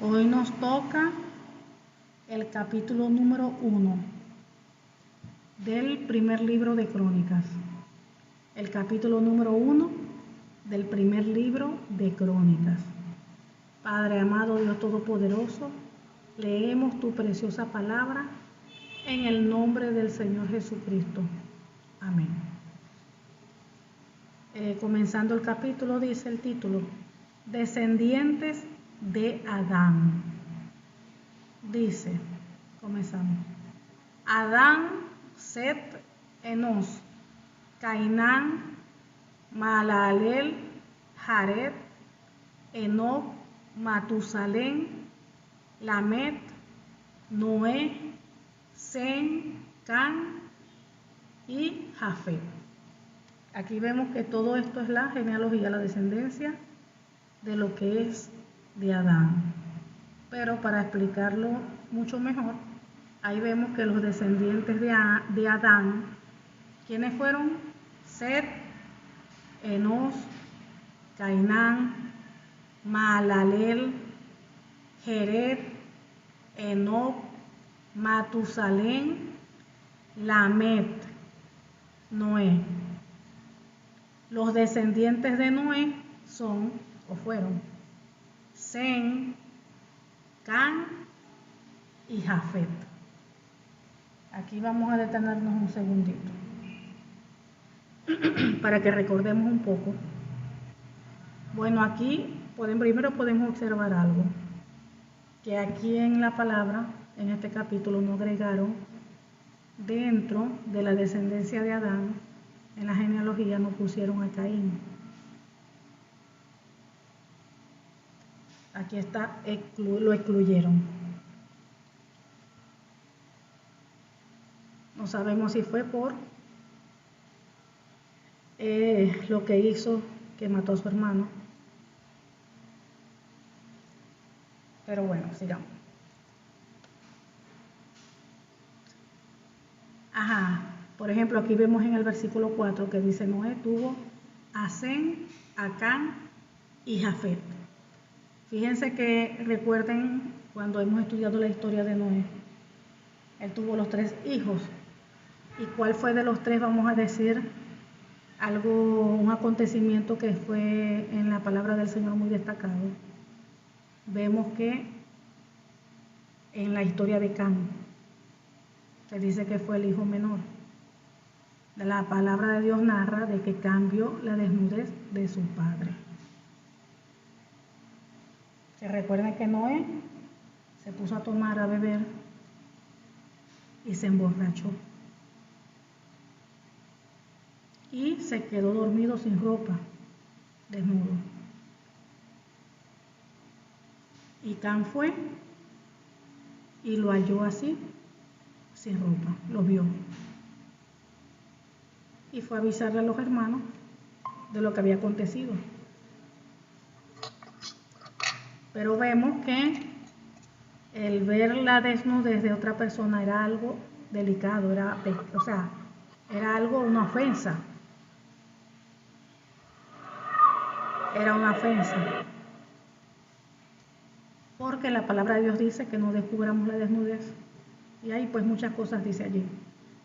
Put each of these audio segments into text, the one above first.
Hoy nos toca el capítulo número 1 del primer libro de Crónicas. El capítulo número 1 del primer libro de Crónicas. Padre amado, Dios Todopoderoso, leemos tu preciosa palabra en el nombre del Señor Jesucristo. Amén. Comenzando el capítulo, dice el título: Descendientes de Adán. Dice, comenzamos: Adán, Set, Enos, Cainán, Mahalaleel, Jared, Enoc, Matusalén, Lamet, Noé, Sem, Can y Jafet. Aquí vemos que todo esto es la genealogía, la descendencia de lo que es de Adán. Pero para explicarlo mucho mejor, ahí vemos que los descendientes de Adán, ¿quiénes fueron? Set, Enos, Cainán, Mahalaleel, Jared, Enoc, Matusalén, Lamet, Noé. Los descendientes de Noé son o fueron Sem, Can y Jafet. Aquí vamos a detenernos un segundito para que recordemos un poco. Bueno, aquí primero podemos observar algo, que aquí en la palabra, en este capítulo, no agregaron dentro de la descendencia de Adán, en la genealogía no pusieron a Caín. Aquí está, lo excluyeron. No sabemos si fue por lo que hizo, que mató a su hermano. Pero bueno, sigamos. Por ejemplo, aquí vemos en el versículo 4 que dice: Noé tuvo a Sem, a Can y Jafet. Fíjense que recuerden cuando hemos estudiado la historia de Noé, él tuvo los 3 hijos. ¿Y cuál fue de los 3, vamos a decir, un acontecimiento que fue en la palabra del Señor muy destacado? Vemos que en la historia de Can se dice que fue el hijo menor. La palabra de Dios narra de que cambió la desnudez de su padre. Se recuerda que Noé se puso a tomar, a beber y se emborrachó. Y se quedó dormido sin ropa, desnudo. Y Can fue y lo halló así, sin ropa, lo vio. Y fue a avisarle a los hermanos de lo que había acontecido. Pero vemos que el ver la desnudez de otra persona era algo delicado, era algo, una ofensa. Era una ofensa. Porque la palabra de Dios dice que no descubramos la desnudez. Y hay pues muchas cosas dice allí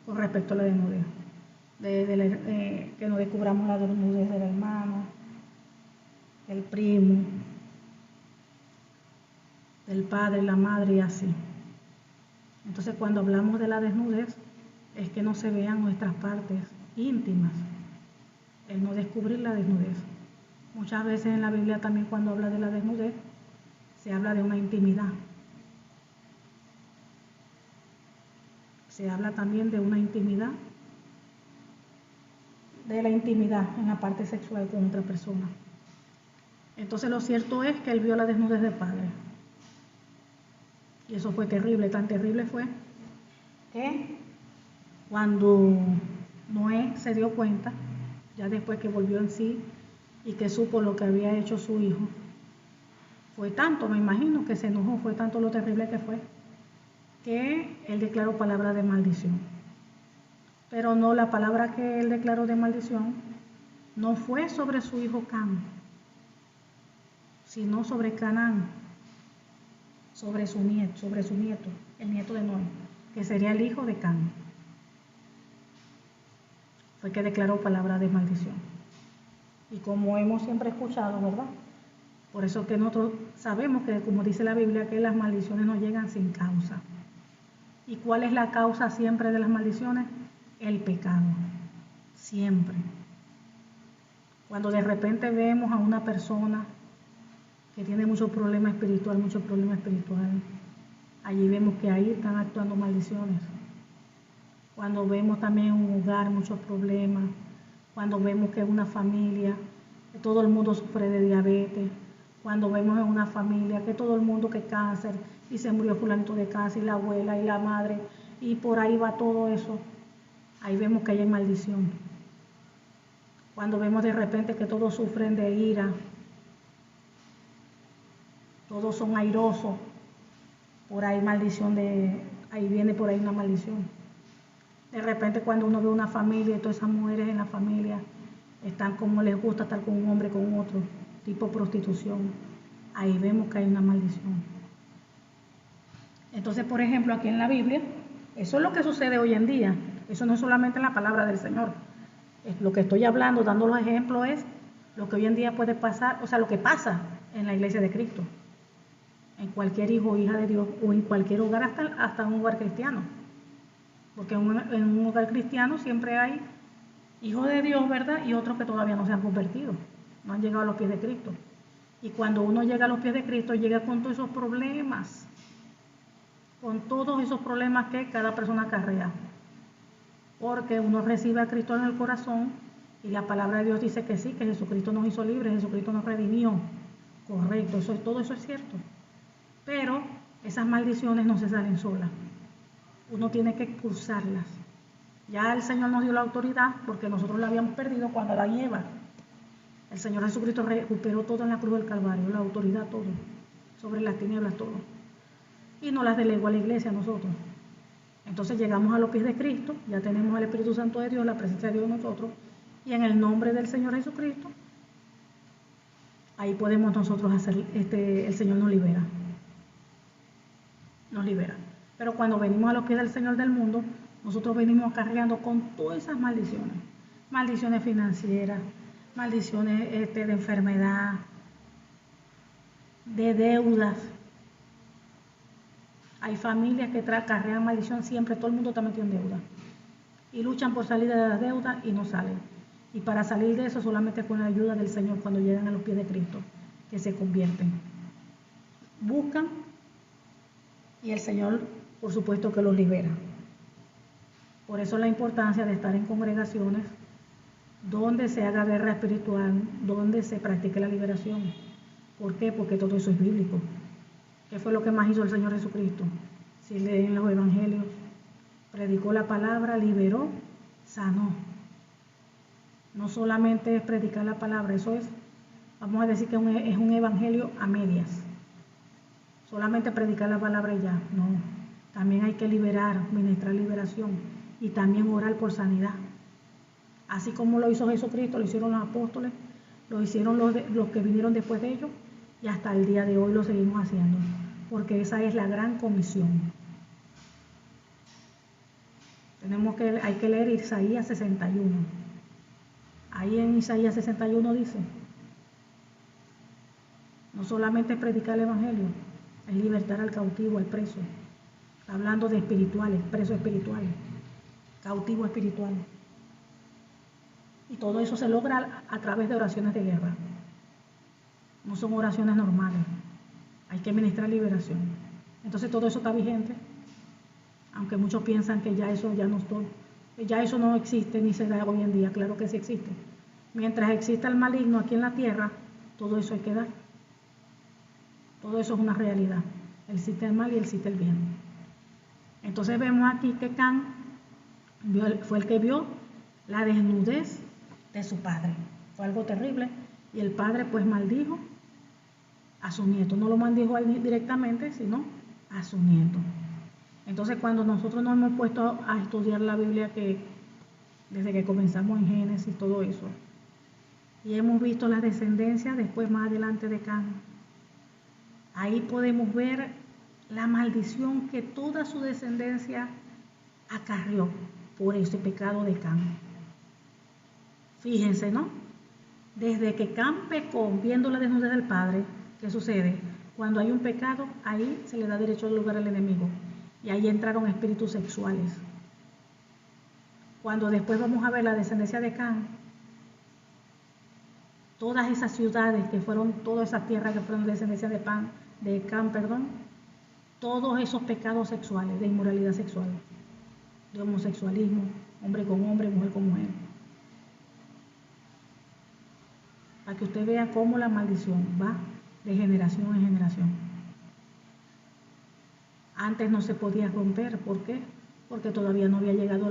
con respecto a la desnudez. Que no descubramos la desnudez del hermano, del primo, del padre, la madre y así. Entonces cuando hablamos de la desnudez es que no se vean nuestras partes íntimas, el no descubrir la desnudez. Muchas veces en la Biblia también cuando habla de la desnudez se habla de una intimidad. Se habla también de una intimidad, de la intimidad en la parte sexual con otra persona. Entonces lo cierto es que él vio la desnudez del padre. Y eso fue terrible, tan terrible fue que cuando Noé se dio cuenta, ya después que volvió en sí y que supo lo que había hecho su hijo, fue tanto, me imagino, que se enojó, fue tanto lo terrible que fue, que él declaró palabra de maldición. Pero no, la palabra que él declaró de maldición no fue sobre su hijo Can, sino sobre Canaán. sobre su nieto, el nieto de Noé, que sería el hijo de Cam. Fue que declaró palabra de maldición. Y como hemos siempre escuchado, ¿verdad? Por eso que nosotros sabemos que, como dice la Biblia, que las maldiciones no llegan sin causa. ¿Y cuál es la causa siempre de las maldiciones? El pecado. Siempre. Cuando de repente vemos a una persona que tiene mucho problema espiritual, allí vemos que ahí están actuando maldiciones. Cuando vemos también un hogar, muchos problemas, cuando vemos que una familia, que todo el mundo sufre de diabetes, cuando vemos en una familia que todo el mundo que cáncer, y se murió fulanito de cáncer, y la abuela y la madre, y por ahí va todo eso, ahí vemos que hay maldición. Cuando vemos de repente que todos sufren de ira, todos son airosos, por ahí ahí viene por ahí una maldición. De repente cuando uno ve una familia y todas esas mujeres en la familia están como les gusta estar con un hombre, con otro, tipo prostitución, ahí vemos que hay una maldición. Entonces, por ejemplo, aquí en la Biblia, eso es lo que sucede hoy en día, eso no es solamente en la palabra del Señor. Lo que estoy hablando, dando los ejemplos, es lo que hoy en día puede pasar, o sea, lo que pasa en la iglesia de Cristo, en cualquier hijo o hija de Dios, o en cualquier hogar, hasta un hogar cristiano. Porque en un hogar cristiano siempre hay hijos de Dios, ¿verdad? Y otros que todavía no se han convertido, no han llegado a los pies de Cristo. Y cuando uno llega a los pies de Cristo, llega con todos esos problemas, que cada persona acarrea. Porque uno recibe a Cristo en el corazón y la palabra de Dios dice que sí, que Jesucristo nos hizo libres, Jesucristo nos redimió. Correcto, todo eso es cierto. Pero esas maldiciones no se salen solas. Uno tiene que expulsarlas. Ya el Señor nos dio la autoridad porque nosotros la habíamos perdido cuando Adán y Eva. El Señor Jesucristo recuperó todo en la cruz del Calvario, la autoridad, todo, sobre las tinieblas, todo. Y nos las delegó a la iglesia a nosotros. Entonces llegamos a los pies de Cristo, ya tenemos el Espíritu Santo de Dios, la presencia de Dios en nosotros, y en el nombre del Señor Jesucristo, ahí podemos nosotros hacer, el Señor nos libera. Nos libera. Pero cuando venimos a los pies del Señor del mundo, nosotros venimos cargando con todas esas maldiciones. Maldiciones financieras, maldiciones de enfermedad, de deudas. Hay familias que cargan maldición siempre, todo el mundo está metido en deuda. Y luchan por salir de las deudas y no salen. Y para salir de eso solamente con la ayuda del Señor cuando llegan a los pies de Cristo, que se convierten. Buscan y el Señor, por supuesto, que los libera. Por eso la importancia de estar en congregaciones donde se haga guerra espiritual, donde se practique la liberación. ¿Por qué? Porque todo eso es bíblico. ¿Qué fue lo que más hizo el Señor Jesucristo? Si leen los evangelios, predicó la palabra, liberó, sanó. No solamente es predicar la palabra, eso es, vamos a decir que es un evangelio a medias. Solamente predicar la palabra y ya, no. También hay que liberar, ministrar liberación y también orar por sanidad. Así como lo hizo Jesucristo, lo hicieron los apóstoles, lo hicieron los que vinieron después de ellos, y hasta el día de hoy lo seguimos haciendo, porque esa es la gran comisión. Hay que leer Isaías 61. Ahí en Isaías 61 dice, no solamente es predicar el evangelio, es libertar al cautivo, al preso. Está hablando de espirituales, presos espirituales, cautivo espiritual. Y todo eso se logra a través de oraciones de guerra. No son oraciones normales. Hay que ministrar liberación. Entonces todo eso está vigente, aunque muchos piensan que ya eso no existe ni se da hoy en día. Claro que sí existe. Mientras exista el maligno aquí en la tierra, todo eso hay que dar. Todo eso es una realidad. Existe el mal y existe el bien. Entonces vemos aquí que Can fue el que vio la desnudez de su padre. Fue algo terrible. Y el padre pues maldijo a su nieto. No lo maldijo a él directamente, sino a su nieto. Entonces cuando nosotros nos hemos puesto a estudiar la Biblia, que desde que comenzamos en Génesis, todo eso, y hemos visto las descendencias después más adelante de Can, ahí podemos ver la maldición que toda su descendencia acarrió por ese pecado de Can. Fíjense, ¿no? Desde que Can pecó viendo la desnudez del padre, ¿qué sucede? Cuando hay un pecado, ahí se le da derecho al lugar al enemigo. Y ahí entraron espíritus sexuales. Cuando después vamos a ver la descendencia de Can, todas esas ciudades que fueron, todas esas tierras que fueron descendencia de Can, todos esos pecados sexuales, de inmoralidad sexual, de homosexualismo, hombre con hombre, mujer con mujer. Para que usted vea cómo la maldición va de generación en generación. Antes no se podía romper, ¿por qué? Porque todavía no había llegado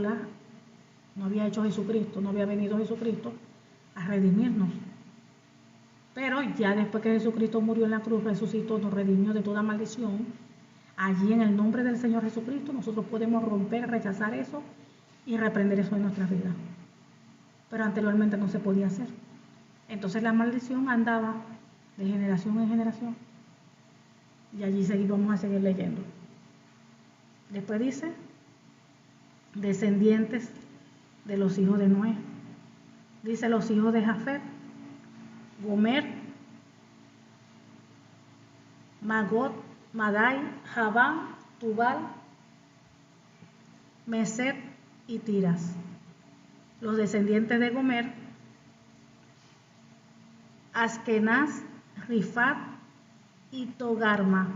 no había hecho Jesucristo, no había venido Jesucristo a redimirnos. Pero ya después que Jesucristo murió en la cruz, resucitó, nos redimió de toda maldición. Allí en el nombre del Señor Jesucristo nosotros podemos romper, rechazar eso y reprender eso en nuestras vidas. Pero anteriormente no se podía hacer. Entonces la maldición andaba de generación en generación. Y allí vamos a seguir leyendo. Después dice, descendientes de los hijos de Noé. Dice los hijos de Jafet, Gomer, Magot, Madai, Javán, Tubal, Meset y Tiras. Los descendientes de Gomer, Askenaz, Rifat y Togarma.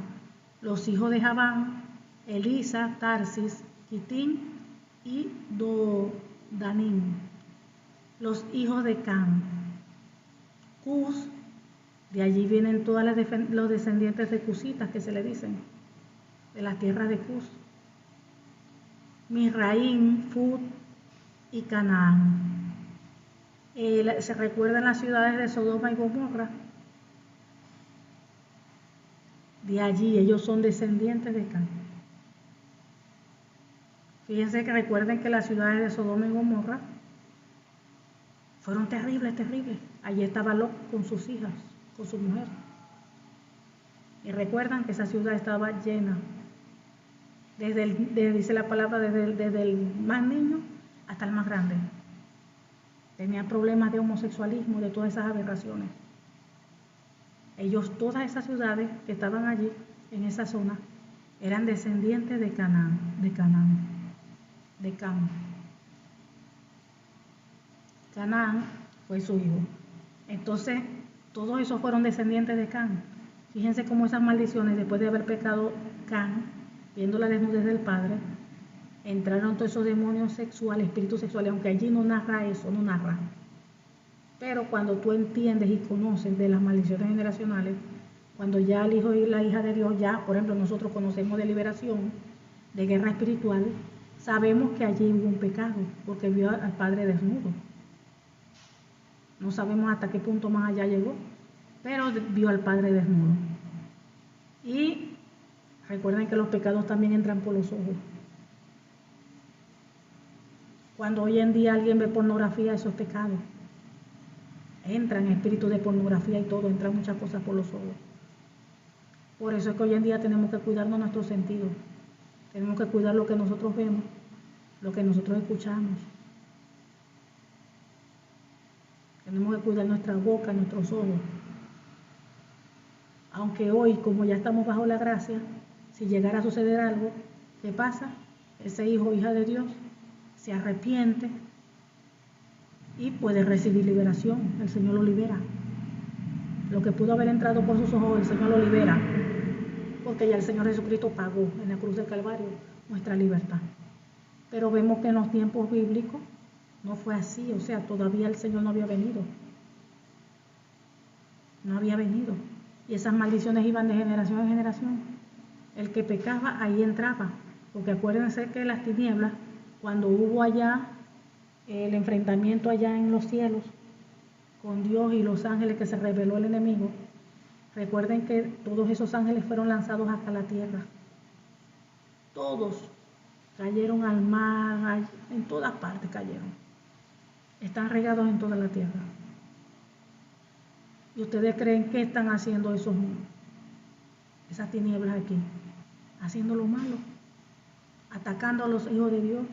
Los hijos de Javán, Elisa, Tarsis, Kitín y Dodanim. Los hijos de Can, Cus, de allí vienen todos los descendientes de Cusitas que se le dicen, de la tierra de Cus. Misraim, Fut y Canaán. Se recuerdan las ciudades de Sodoma y Gomorra. De allí ellos son descendientes de Can. Fíjense que recuerden que las ciudades de Sodoma y Gomorra fueron terribles, terribles. Allí estaba Lot con sus hijas, con su mujer. Y recuerdan que esa ciudad estaba llena. Dice la palabra, desde el más niño hasta el más grande. Tenían problemas de homosexualismo, de todas esas aberraciones. Ellos, todas esas ciudades que estaban allí, en esa zona, eran descendientes de Canaán, de Cam. Canaán fue su hijo. Entonces, todos esos fueron descendientes de Can. Fíjense cómo esas maldiciones, después de haber pecado Can, viendo la desnudez del padre, entraron todos esos demonios sexuales, espíritus sexuales, aunque allí no narra eso, no narra. Pero cuando tú entiendes y conoces de las maldiciones generacionales, cuando ya el hijo y la hija de Dios, ya, por ejemplo, nosotros conocemos de liberación, de guerra espiritual, sabemos que allí hubo un pecado, porque vio al padre desnudo. No sabemos hasta qué punto más allá llegó, pero vio al padre desnudo. Y recuerden que los pecados también entran por los ojos. Cuando hoy en día alguien ve pornografía, eso es pecado. Entran espíritus de pornografía y todo, entran muchas cosas por los ojos. Por eso es que hoy en día tenemos que cuidarnos nuestros sentidos. Tenemos que cuidar lo que nosotros vemos, lo que nosotros escuchamos. Tenemos que cuidar nuestra boca, nuestros ojos. Aunque hoy, como ya estamos bajo la gracia, si llegara a suceder algo, ¿qué pasa? Ese hijo o hija de Dios se arrepiente y puede recibir liberación. El Señor lo libera. Lo que pudo haber entrado por sus ojos, el Señor lo libera. Porque ya el Señor Jesucristo pagó en la cruz del Calvario nuestra libertad. Pero vemos que en los tiempos bíblicos no fue así. O sea, todavía el Señor no había venido. No había venido. Y esas maldiciones iban de generación en generación. El que pecaba, ahí entraba. Porque acuérdense que las tinieblas, cuando hubo allá el enfrentamiento allá en los cielos con Dios y los ángeles, que se rebeló el enemigo, recuerden que todos esos ángeles fueron lanzados hasta la tierra. Todos cayeron al mar, en todas partes cayeron. Están regados en toda la tierra. ¿Y ustedes creen que están haciendo esas tinieblas aquí? haciendo lo malo, atacando a los hijos de Dios,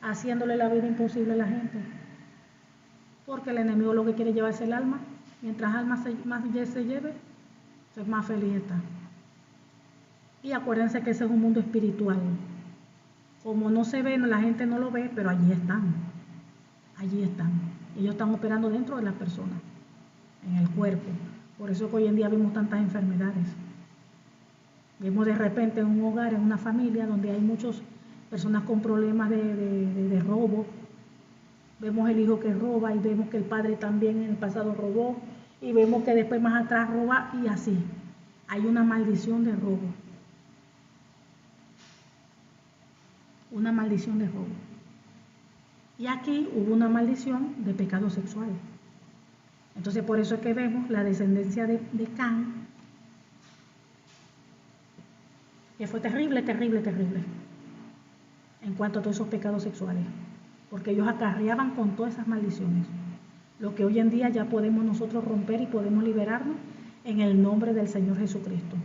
haciéndole la vida imposible a la gente. Porque el enemigo lo que quiere es llevarse el alma. Mientras alma más se lleve, pues más feliz está. Y acuérdense que ese es un mundo espiritual. Como no se ve, la gente no lo ve, pero allí están. Allí están. Ellos están operando dentro de las personas, en el cuerpo. Por eso que hoy en día vemos tantas enfermedades. Vemos de repente en un hogar, en una familia, donde hay muchas personas con problemas de robo. Vemos el hijo que roba y vemos que el padre también en el pasado robó. Y vemos que después más atrás roba y así. Hay una maldición de robo. Una maldición de robo. Y aquí hubo una maldición de pecado sexual. Entonces por eso es que vemos la descendencia de Can, que fue terrible, terrible, terrible, en cuanto a todos esos pecados sexuales, porque ellos acarreaban con todas esas maldiciones, lo que hoy en día ya podemos nosotros romper y podemos liberarnos en el nombre del Señor Jesucristo.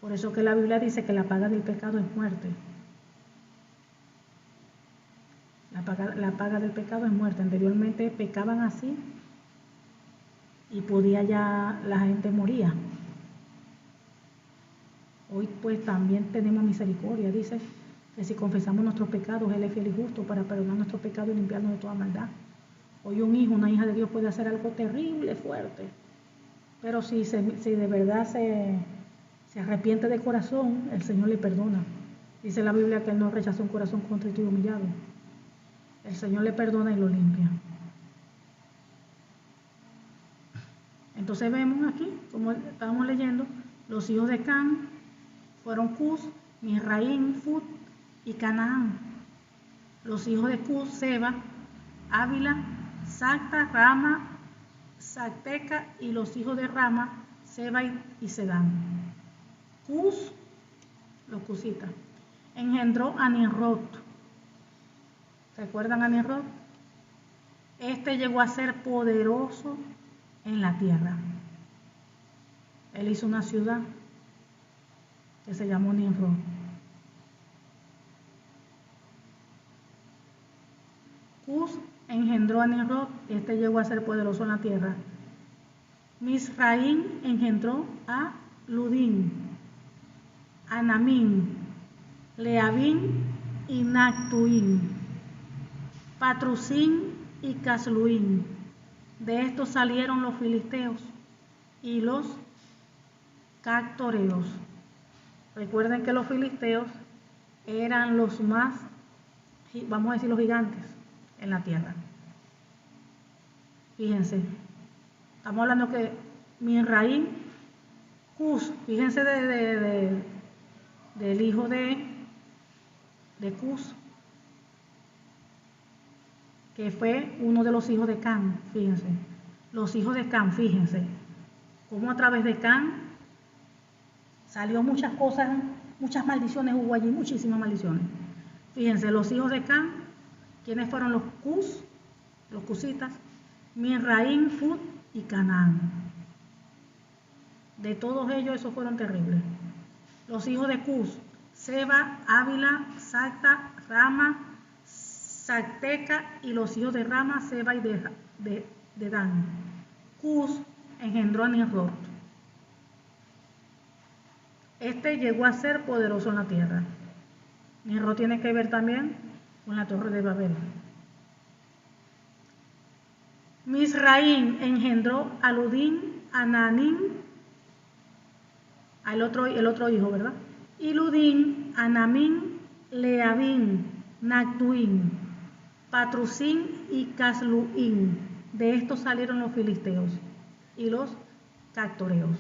Por eso que la Biblia dice que la paga del pecado es muerte. La paga del pecado es muerte. Anteriormente pecaban así y podía ya, la gente moría. Hoy pues también tenemos misericordia. Dice que si confesamos nuestros pecados, Él es fiel y justo para perdonar nuestros pecados y limpiarnos de toda maldad. Hoy un hijo, una hija de Dios puede hacer algo terrible, fuerte, pero si de verdad se arrepiente de corazón, el Señor le perdona. Dice la Biblia que Él no rechaza un corazón contrito y humillado. El Señor le perdona y lo limpia. Entonces vemos aquí, como estábamos leyendo, los hijos de Can fueron Cus, Misraim, Fut y Canaán. Los hijos de Cus, Seba, Ávila, Sacta, Rama, Sacteca, y los hijos de Rama, Seba y Sedán. Cus, los cusitas, engendró a Nimrod. ¿Recuerdan a Nimrod? Este llegó a ser poderoso en la tierra. Él hizo una ciudad que se llamó Nimrod. Cus engendró a Nimrod, este llegó a ser poderoso en la tierra. Misraim engendró a Ludín, Anamín, Leabín y Nactuín, Patrusín y Casluín. De estos salieron los filisteos y los cactoreos. Recuerden que los filisteos eran los más, vamos a decir, los gigantes en la tierra. Fíjense, estamos hablando que Misraim, Cus, fíjense del hijo de Cus, que fue uno de los hijos de Can. Fíjense, los hijos de Can, fíjense, cómo a través de Can salió muchas cosas, muchas maldiciones hubo allí, muchísimas maldiciones. Fíjense, los hijos de Can, ¿quiénes fueron? Los Cus, los Cusitas, Misraim, Fut y Canaán. De todos ellos, esos fueron terribles. Los hijos de Cus, Seba, Ávila, Sacta, Rama, Sacteca, y los hijos de Rama, Seba y de Dan. Cus engendró a Nimrod. Este llegó a ser poderoso en la tierra. Nimrod tiene que ver también con la torre de Babel. Misraim engendró a Ludín, a Ananín, el otro hijo, ¿verdad? Y Ludín, Anamín, Leabín, Nactuín, Patrusín y Casluín. De estos salieron los filisteos y los cactoreos.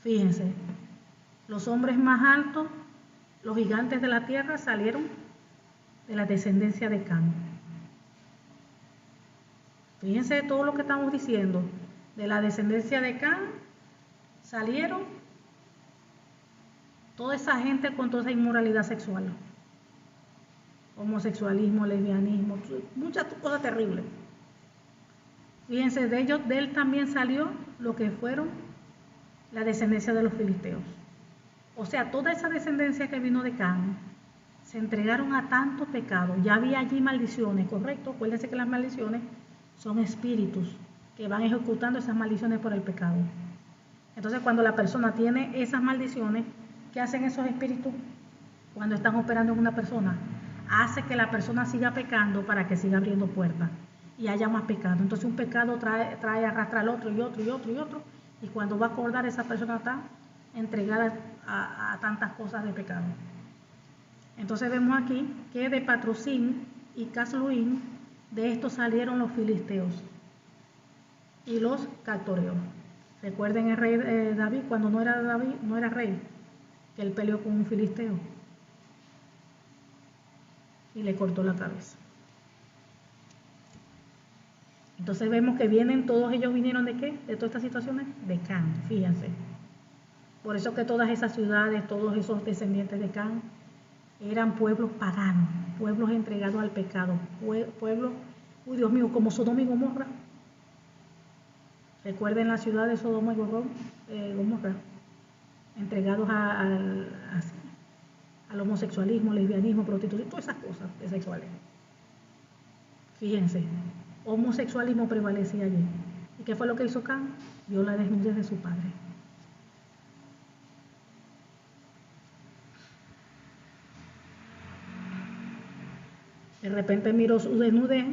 Fíjense, los hombres más altos, los gigantes de la tierra, salieron de la descendencia de Can. Fíjense todo lo que estamos diciendo. De la descendencia de Can salieron toda esa gente con toda esa inmoralidad sexual. Homosexualismo, lesbianismo, muchas cosas terribles. Fíjense, de él también salió lo que fueron la descendencia de los filisteos. O sea, toda esa descendencia que vino de Can se entregaron a tanto pecado. Ya había allí maldiciones, ¿correcto? Acuérdense que las maldiciones son espíritus que van ejecutando esas maldiciones por el pecado. Entonces, cuando la persona tiene esas maldiciones, ¿qué hacen esos espíritus cuando están operando en una persona? Hace que la persona siga pecando para que siga abriendo puertas y haya más pecado. Entonces un pecado arrastra al otro y otro y otro y otro, y cuando va a acordar, esa persona está entregada a tantas cosas de pecado. Entonces vemos aquí que de Patrocín y Casluín, de estos salieron los filisteos y los cactoreos. Recuerden el rey David, cuando no era rey, que él peleó con un filisteo y le cortó la cabeza. Entonces vemos que todos ellos vinieron ¿de qué? De todas estas situaciones, de Can, fíjense. Por eso que todas esas ciudades, todos esos descendientes de Can, eran pueblos paganos, pueblos entregados al pecado, pueblos, Dios mío, como Sodoma y Gomorra. Recuerden la ciudad de Sodoma y Gomorra, entregados al homosexualismo, lesbianismo, prostitución, todas esas cosas sexuales. Fíjense, homosexualismo prevalecía allí. ¿Y qué fue lo que hizo Can? Vio la desnudez de su padre. De repente miró su desnudez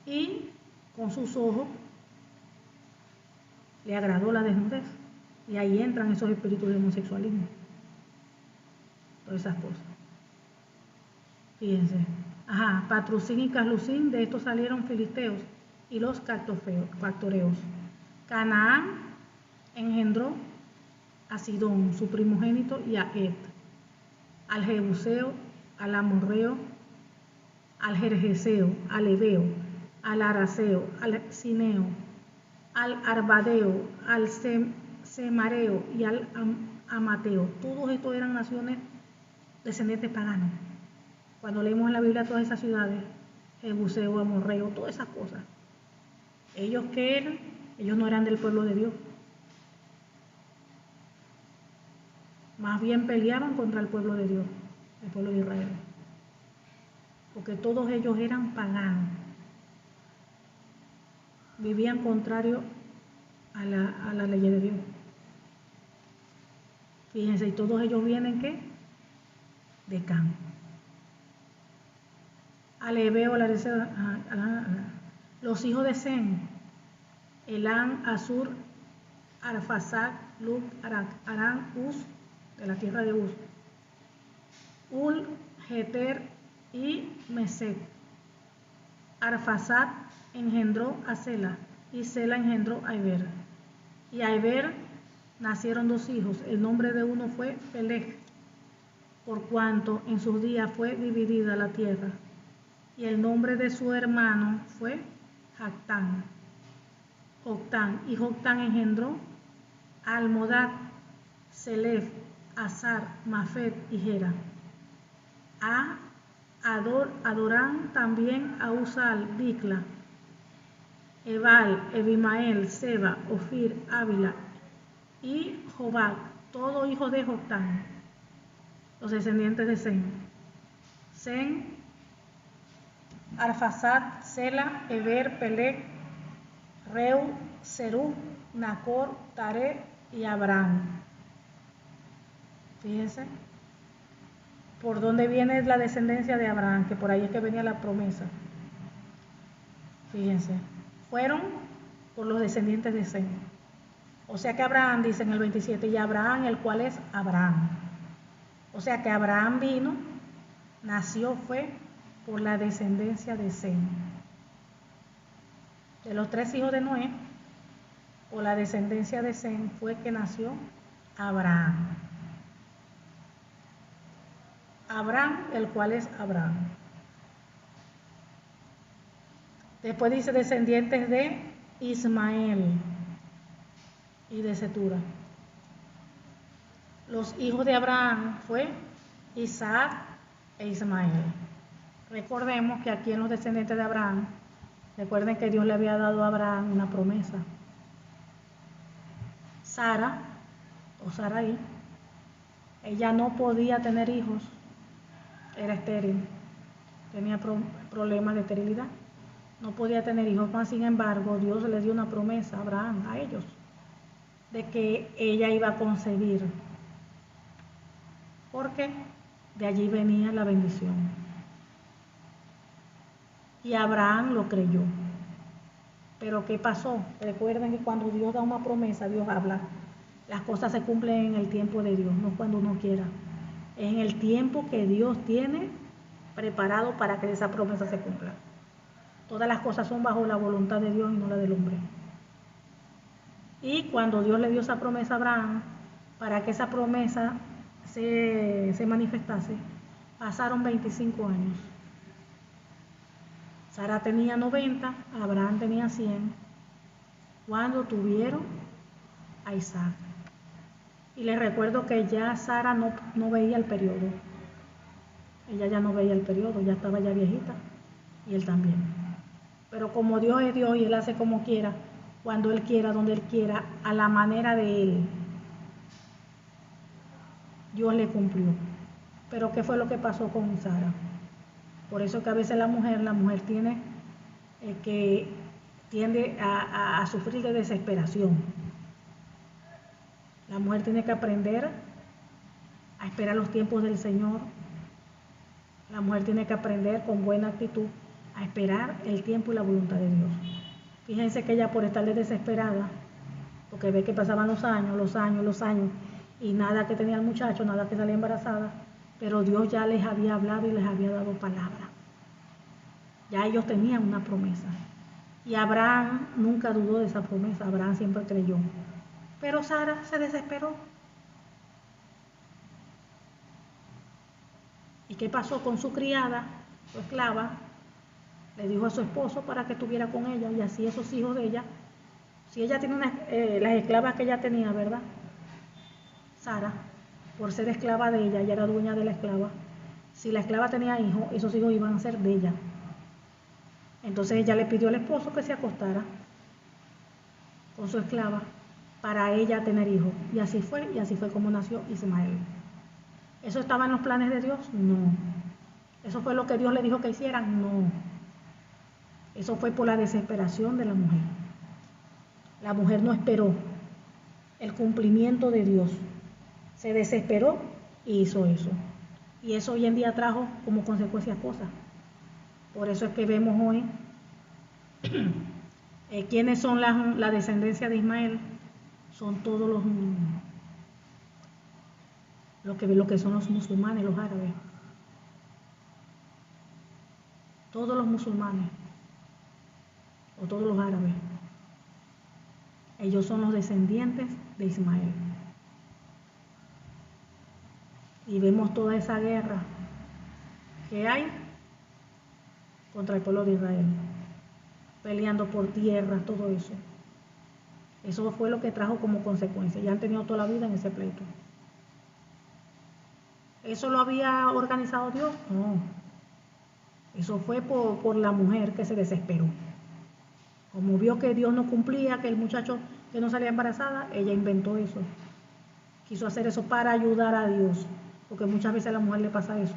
y con sus ojos le agradó la desnudez. Y ahí entran esos espíritus de homosexualismo. Todas esas cosas. Fíjense. Patrocín y Caslucín, de estos salieron filisteos y los cactoreos. Canaán engendró a Sidón, su primogénito, y a Et, al Jebuseo, al Amorreo, al Gergeseo, al Ebeo, al Araceo, al Cineo, al Arbadeo, al Semareo y al Amateo. Todos estos eran naciones descendientes paganos. Cuando leemos en la Biblia todas esas ciudades, Jebuseo, Amorreo, todas esas cosas, ¿ellos qué eran? Ellos no eran del pueblo de Dios. Más bien peleaban contra el pueblo de Dios, el pueblo de Israel. Porque todos ellos eran paganos. Vivían contrario a la ley de Dios. Fíjense, y todos ellos vienen, ¿qué? De Can. Al Ebeo, los hijos de Sem, Elán, Asur, Arfaxad, Lud, Arán, Uz, de la tierra de Uz, Ul, Geter y Mesec. Arfaxad engendró a Sela y Sela engendró a Eber. Y a Eber nacieron dos hijos. El nombre de uno fue Peleg, por cuanto en sus días fue dividida la tierra. Y el nombre de su hermano fue Joctán. Y Joctán engendró a Almodad, Selef, Azar, Mafet y Gera. A Adorán también a Usal, Dicla, Ebal, Ebimael, Seba, Ofir, Ávila y Jobac, todos hijos de Joctán, los descendientes de Sem. Sem, Arfaxad, Sela, Eber, Peleg, Reu, Serug, Nacor, Tare y Abraham. Fíjense por dónde viene la descendencia de Abraham, que por ahí es que venía la promesa. Fíjense, fueron por los descendientes de Sem. O sea que Abraham, dice en el 27, y Abraham, el cual es Abraham. O sea que Abraham nació fue por la descendencia de Sem. De los tres hijos de Noé, por la descendencia de Sem fue que nació Abraham. Abraham, el cual es Abraham. Después dice descendientes de Ismael y de Cetura. Los hijos de Abraham fue Isaac e Ismael. Recordemos que aquí en los descendientes de Abraham Recuerden que Dios le había dado a Abraham una promesa. Sara, o Sarai, ella no podía tener hijos, era estéril, tenía problemas de esterilidad, no podía tener hijos, mas sin embargo Dios le dio una promesa a Abraham, a ellos, de que ella iba a concebir, porque de allí venía la bendición. Y Abraham lo creyó. Pero ¿qué pasó? Recuerden que cuando Dios da una promesa, Dios habla. Las cosas se cumplen en el tiempo de Dios, no cuando uno quiera. Es en el tiempo que Dios tiene preparado para que esa promesa se cumpla. Todas las cosas son bajo la voluntad de Dios y no la del hombre. Y cuando Dios le dio esa promesa a Abraham, para que esa promesa se manifestase, pasaron 25 años. Sara tenía 90, Abraham tenía 100, cuando tuvieron a Isaac. Y les recuerdo que ya Sara no veía el periodo. Ella ya no veía el periodo, ya estaba ya viejita, y él también. Pero como Dios es Dios y Él hace como quiera, cuando Él quiera, donde Él quiera, a la manera de Él, Dios le cumplió. Pero ¿qué fue lo que pasó con Sara? Por eso que a veces la mujer tiende a sufrir de desesperación. La mujer tiene que aprender a esperar los tiempos del Señor. La mujer tiene que aprender con buena actitud a esperar el tiempo y la voluntad de Dios. Fíjense que ella, por estar desesperada, porque ve que pasaban los años, y nada que tenía el muchacho, nada que salía embarazada, pero Dios ya les había hablado y les había dado palabra. Ya ellos tenían una promesa. Y Abraham nunca dudó de esa promesa, Abraham siempre creyó. Pero Sara se desesperó. ¿Y qué pasó con su criada, su esclava? Le dijo a su esposo para que estuviera con ella, y así esos hijos de ella, si ella tiene las esclavas que ella tenía, ¿verdad? Sara, por ser esclava de ella era dueña de la esclava. Si la esclava tenía hijos, esos hijos iban a ser de ella. Entonces ella le pidió al esposo que se acostara con su esclava para ella tener hijos. Y así fue como nació Ismael. ¿Eso estaba en los planes de Dios? No. ¿Eso fue lo que Dios le dijo que hicieran? No. Eso fue por la desesperación de la mujer. La mujer no esperó el cumplimiento de Dios. Se desesperó y hizo eso. Y eso hoy en día trajo como consecuencia cosas. Por eso es que vemos hoy quiénes son la descendencia de Ismael. Son todos lo que son los musulmanes, los árabes. Todos los musulmanes o todos los árabes. Ellos son los descendientes de Ismael. Y vemos toda esa guerra que hay contra el pueblo de Israel, peleando por tierras, todo eso. Eso fue lo que trajo como consecuencia. Ya han tenido toda la vida en ese pleito. ¿Eso lo había organizado Dios? No. Eso fue por la mujer que se desesperó. Como vio que Dios no cumplía, que el muchacho que no salía embarazada, ella inventó eso. Quiso hacer eso para ayudar a Dios, porque muchas veces a la mujer le pasa eso.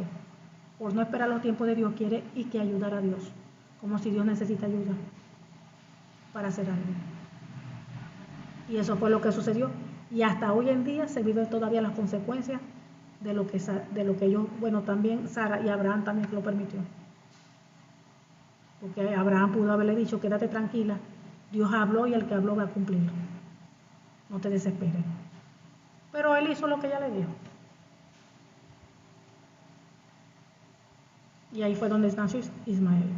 Por no esperar los tiempos de Dios, quiere y que ayudar a Dios, como si Dios necesita ayuda para hacer algo. Y eso fue lo que sucedió. Y hasta hoy en día se viven todavía las consecuencias de lo que ellos, bueno, también Sara y Abraham también lo permitió. Porque Abraham pudo haberle dicho, quédate tranquila, Dios habló y el que habló va a cumplirlo. No te desesperes. Pero él hizo lo que ella le dijo. Y ahí fue donde nació Ismael.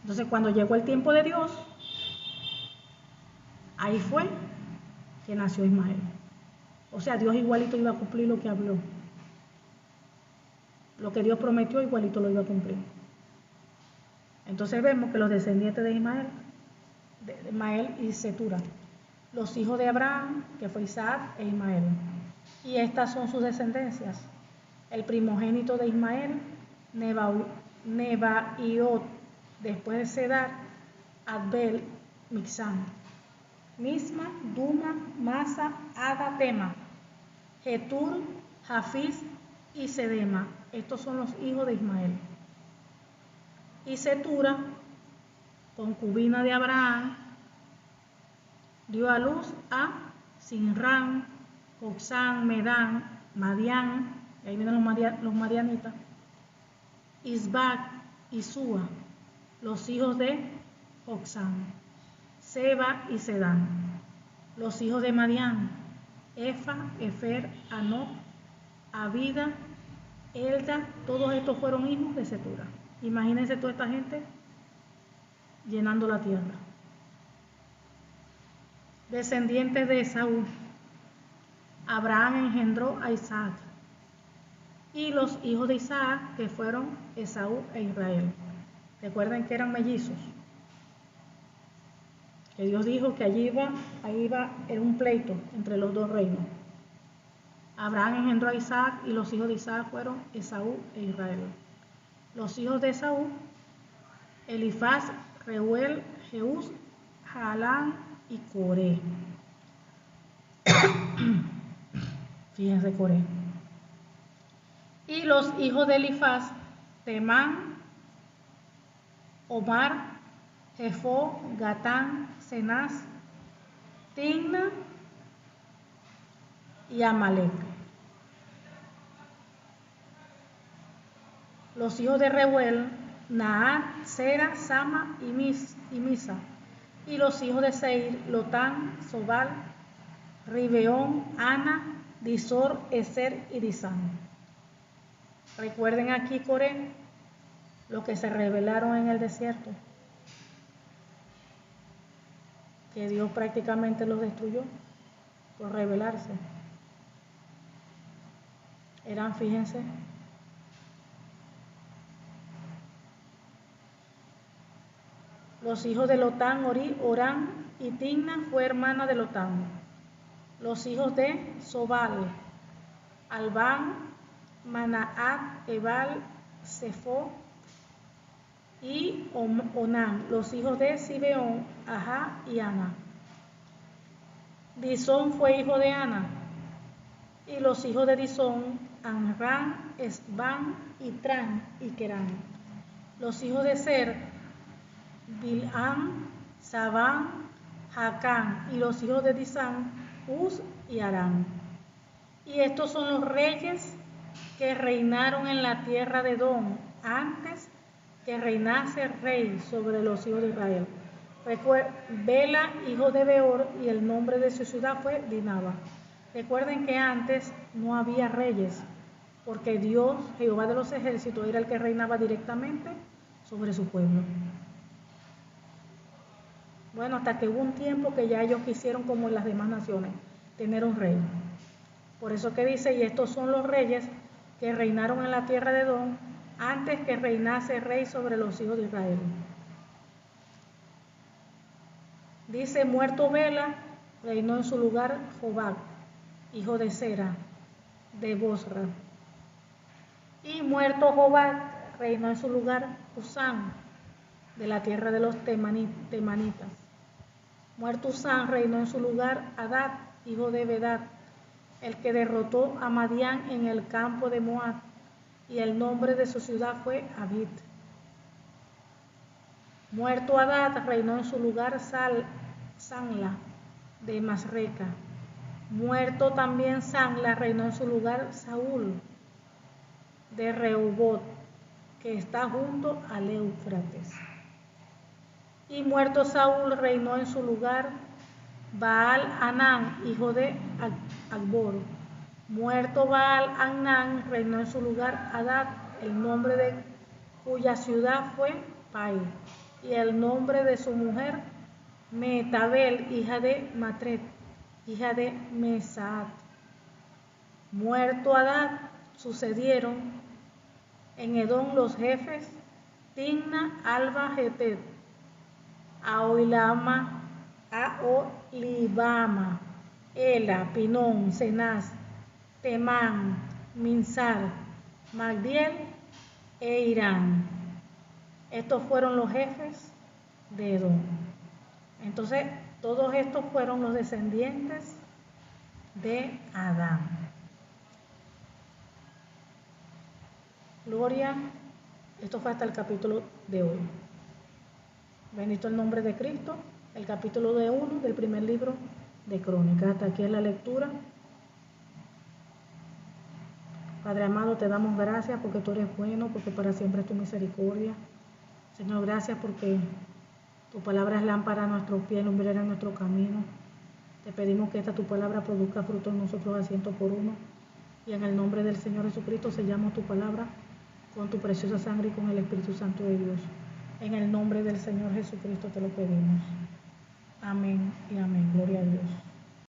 Entonces cuando llegó el tiempo de Dios, ahí fue que nació Ismael. O sea, Dios igualito iba a cumplir lo que habló. Lo que Dios prometió igualito lo iba a cumplir. Entonces vemos que los descendientes de Ismael y Setura, los hijos de Abraham, que fue Isaac e Ismael. Y estas son sus descendencias. El primogénito de Ismael, Nebaiot, después de Sedar, Adbel, Mixán, Misma, Duma, Masa, Ada, Tema, Getur, Jafiz y Sedema. Estos son los hijos de Ismael. Y Setura, concubina de Abraham, dio a luz a Sinrán, Joxán, Medán, Madián, y ahí vienen los madianitas, Isbac y Súa, los hijos de Joxán, Seba y Sedán, los hijos de Madián, Efa, Efer, Anoc, Abida, Elda, todos estos fueron hijos de Setura. Imagínense toda esta gente llenando la tierra. Descendientes de Esaú. Abraham engendró a Isaac y los hijos de Isaac, que fueron Esaú e Israel. Recuerden que eran mellizos, que Dios dijo que ahí iba en un pleito entre los dos reinos. Abraham engendró a Isaac y los hijos de Isaac fueron Esaú e Israel. Los hijos de Esaú, Elifaz, Reuel, Jeús, Jalán y Coré. Fíjense, Coré. Y los hijos de Elifaz, Temán, Omar, Jefó, Gatán, Cenaz, Timna y Amalek. Los hijos de Reuel, Naat, Sera, Sama y Misa. Y los hijos de Seir, Lotán, Sobal, Ribeón, Ana, Disor, Eser y Disán. Recuerden aquí, Coré, los que se rebelaron en el desierto, que Dios prácticamente los destruyó por rebelarse. Eran, fíjense, los hijos de Lotán, Orán y Timna fue hermana de Lotán. Los hijos de Sobal, Albán, Manaat, Ebal, Sefo y Onán. Los hijos de Sibeón, Ajá y Ana. Disón fue hijo de Ana. Y los hijos de Disón, Amrán, Esbán, Itrán y Querán. Los hijos de Ser, Bilhán, Sabán, Jacán. Y los hijos de Disán, Uz y Arán. Y estos son los reyes que reinaron en la tierra de Edom antes que reinase rey sobre los hijos de Israel. Bela, hijo de Beor, y el nombre de su ciudad fue Dinaba. Recuerden que antes no había reyes, porque Dios, Jehová de los ejércitos, era el que reinaba directamente sobre su pueblo. Bueno, hasta que hubo un tiempo que ya ellos quisieron, como en las demás naciones, tener un rey. Por eso que dice, y estos son los reyes que reinaron en la tierra de Edom antes que reinase rey sobre los hijos de Israel. Dice, muerto Bela, reinó en su lugar Jobab, hijo de Sera, de Bosra. Y muerto Jobab, reinó en su lugar Usán, de la tierra de los temanitas. Muerto Usán, reinó en su lugar Hadad, hijo de Bedad, el que derrotó a Madián en el campo de Moab, y el nombre de su ciudad fue Abid. Muerto Hadad, reinó en su lugar Sanla, de Masreca. Muerto también Sanla, reinó en su lugar Saúl, de Rehobot, que está junto al Éufrates. Y muerto Saúl, reinó en su lugar Baal-Hanán, hijo de Akbor. Muerto Baal-Hanán, reinó en su lugar Hadad, el nombre de cuya ciudad fue Pai, y el nombre de su mujer Metabel, hija de Matred, hija de Mesaat. Muerto Hadad, sucedieron en Edom los jefes Timna, Alba, Jetet, Aolibama, Ela, Pinón, Cenaz, Temán, Minsar, Magdiel e Irán. Estos fueron los jefes de Edom. Entonces, todos estos fueron los descendientes de Adán. Gloria, esto fue hasta el capítulo de hoy. Bendito el nombre de Cristo, el capítulo de 1 del primer libro de Crónicas. Hasta aquí es la lectura. Padre amado, te damos gracias porque tú eres bueno, porque para siempre es tu misericordia. Señor, gracias porque tu palabra es lámpara a nuestros pies, lumbrera en nuestro camino. Te pedimos que esta tu palabra produzca fruto en nosotros a 100 por 1. Y en el nombre del Señor Jesucristo sellamos tu palabra con tu preciosa sangre y con el Espíritu Santo de Dios. En el nombre del Señor Jesucristo te lo pedimos. Amén y amén. Gloria a Dios.